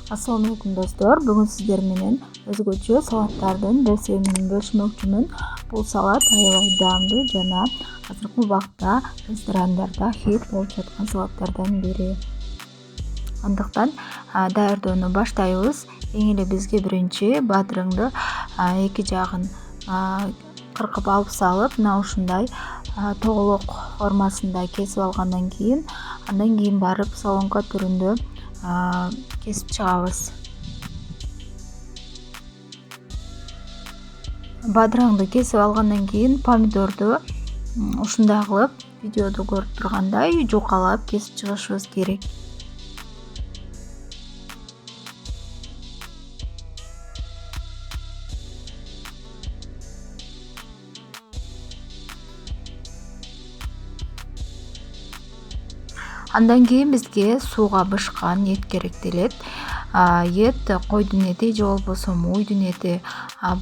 Assalamu alaikum достор. Бүгін сіздер менен өзгөчө салаттардын рецептин бөлүшмөкчүмүн. Бул салат аябай даамдуу жана азыркы убакта ресторандарда хит болуп жаткан салаттардан бири. Андыктан даярдоону баштайбыз. Эң эле бизге биринчи бадырыңды эки жагын кыркып алып салып, мына ушундай тоголок формасында кесип алгандан кийин, андан кийин барып соломка түрүндө кесип чыгабыз. Бадыраңды кесип алгандан кийин помидорду ушундай кылып видеодо көрүп тургандай жукалап кесип чыгышыбыз керек. Андан кийин бизге сууга бышкан эт керектелет. Эт койдун эти же болбосо муйдун эти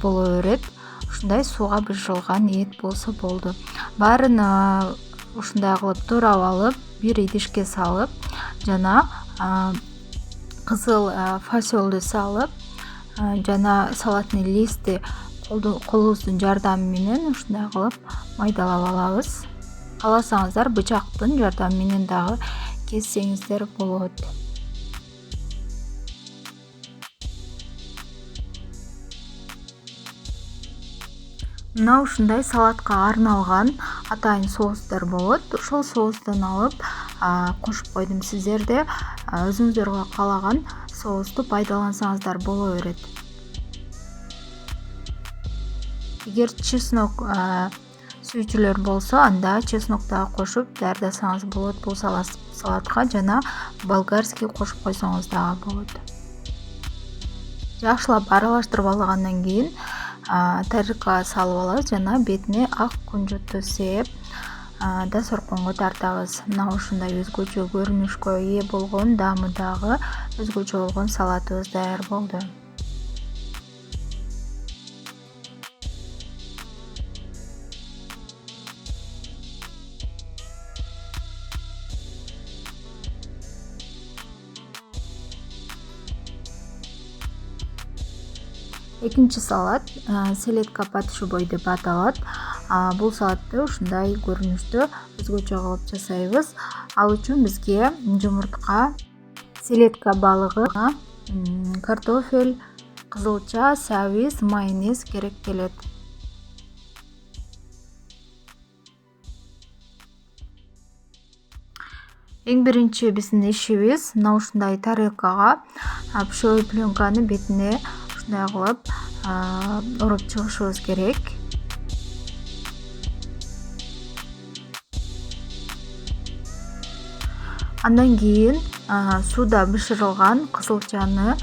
боло берет. Ушундай сууга бышылган эт болсо болду. Баарын ушундай кылып туурап алып, бир идишке салып, жана кызыл фасолду салып, жана салатный листти колубуздун жардамы менен ушундай кылып майдалап алабыз. Кааласаңыздар бычактын жардамы менен дагы кессеңиздер болот. Мына ушундай салатка арналган атайын соустар болот. Ошол соустан алып кошуп койдум. Сиздер де өзүңүздөргө каалаган соусту пайдалансаңыздар боло берет. Эгер чеснок сүйүүчүлөр болсо, анда чеснок дагы кошуп даярдасаңыз болот бул салатка, жана болгарский кошуп койсоңуз дагы болот. Жакшылап аралаштырып алгандан кийин тарелкага салып алабыз жана бетине ак кунжутту сээп дасторконго тартабыз. Мына ушундай өзгөчө көрүнүшкө ээ болгон, даамы дагы өзгөчө болгон салатыбыз даяр болду. Экинчи салат селедка под-шубой деп аталат. Бул салатты ушундай көрүнүштө өзгөчө кылып жасайбыз. Ал үчүн бизге жумуртка, селедка балыгы, картофель, кызылча, сабиз, майонез керектелет. Эң биринчи биздин ишибиз мына ушундай тарелкага пищевой пленканы бетине ушундай кылып ороп чыгышыбыз керек. Андан кийин сууда бышырылган кызылчаны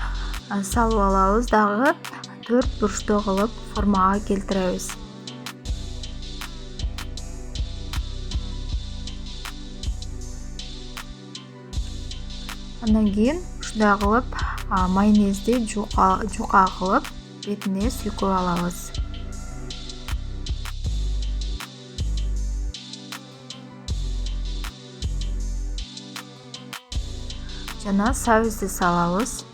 салып алабыз, дагы 4 бурчтуу кылып формага келтиребиз. Андан кийин ушундай кылып майонезди жука кылып бетине сүйкөп алабыз. Жана сабизди салабыз.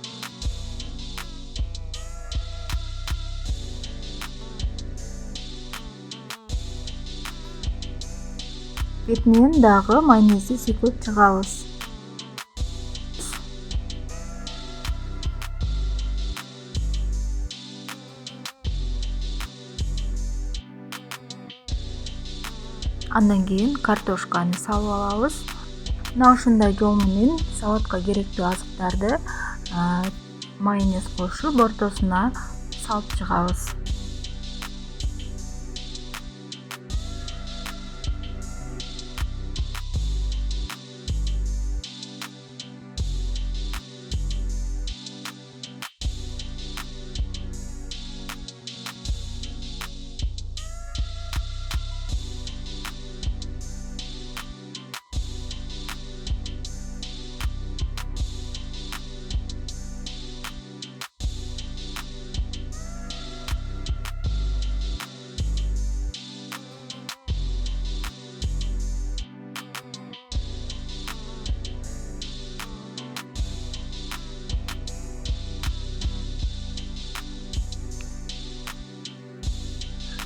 Бетинен дагы майонезди сүйкөп чыгабыз. Андан кийин картошканы салып алабыз. Мына ушундай жол менен салатка керектүү азыктарды майонез кошуп ортосуна салып чыгабыз.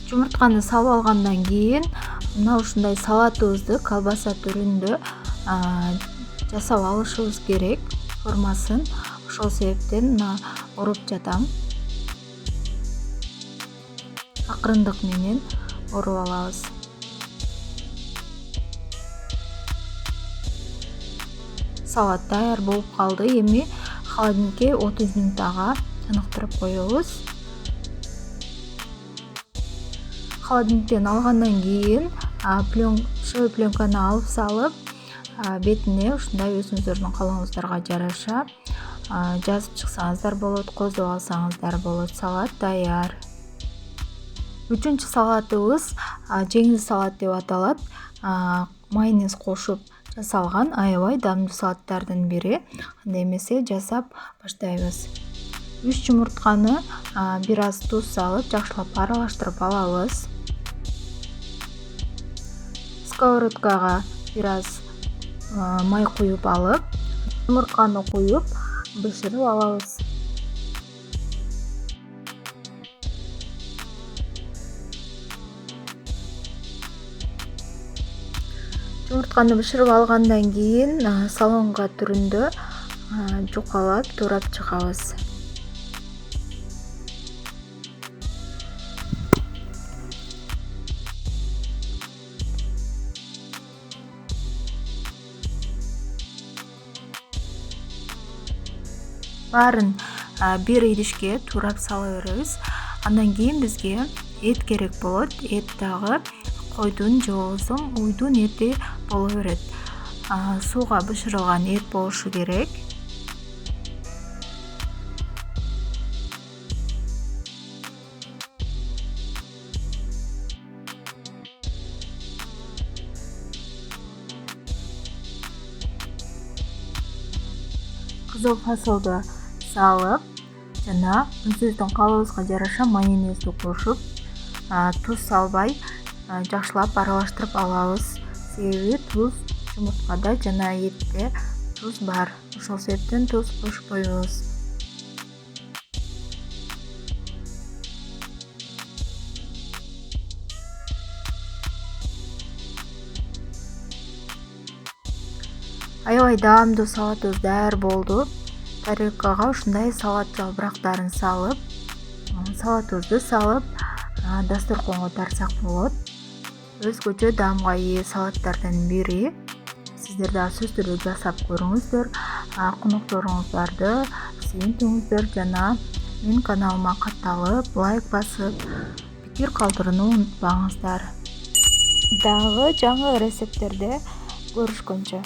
Жумуртканы салып алгандан кийин мына ушундай салатыбызды колбаса түрүндө жасап алышыбыз керек формасын. Ошол себептен мына уруп жатам. Акырындык менен уруп алабыз. Салат даяр болуп калды. Эми холодильникке 30 минутага чыныктырып коебуз. Холодильниктен алгандан кийин шөй пленканы алып салып, бетине ушундай өзүңүздөрдүн калооңуздарга жараша жазып чыксаңыздар болот, козоп алсаңыздар болот. Салат даяр. Үчүнчү салатыбыз жеңил салат деп аталат. Майонез кошуп жасалган аябай даамдуу салаттардын бири. Анда эмесе жасап баштайбыз. 3 жумуртканы бир аз туз салып жакшылап аралаштырып алабыз. Сковородкага бир аз май куюп алып, жумуртканы куюп бышырып алабыз. Жумуртканы бышырып алгандан кийин солонка түрүндө жукалап туурап чыгабыз. Баарын бир идишке туурап сала беребиз. Андан кийин бизге эт керек болот. Эт дагы койдун же болбосо уйдун эти боло берет. Сууга бышырылган эт болушу керек. Кызыл фасолду салып, жана өзүбүздүн каалообузга жараша майонезди кошуп, туз салбай жакшылап аралаштырып алабыз. Себеби туз жумурткада жана этте туз бар. Ошол себептен туз кошпойбуз. Аябай даамдуу салатыбыз даяр болду. Тарелкага ушундай салат жалбырактарын салып, салатыбызды салып, дасторконго тарсак болот. Өзгөчө даамга ээ салаттардын бири. Сиздер дагы сөзсүз түрдө жасап көрүңүздөр. Конокторуңуздарды сүйүндүңүздөр жана менин каналыма катталып, лайк басып, пикир калтырууну унутпаңыздар. Дагы жаңы рецепттерде көрүшкөнчө.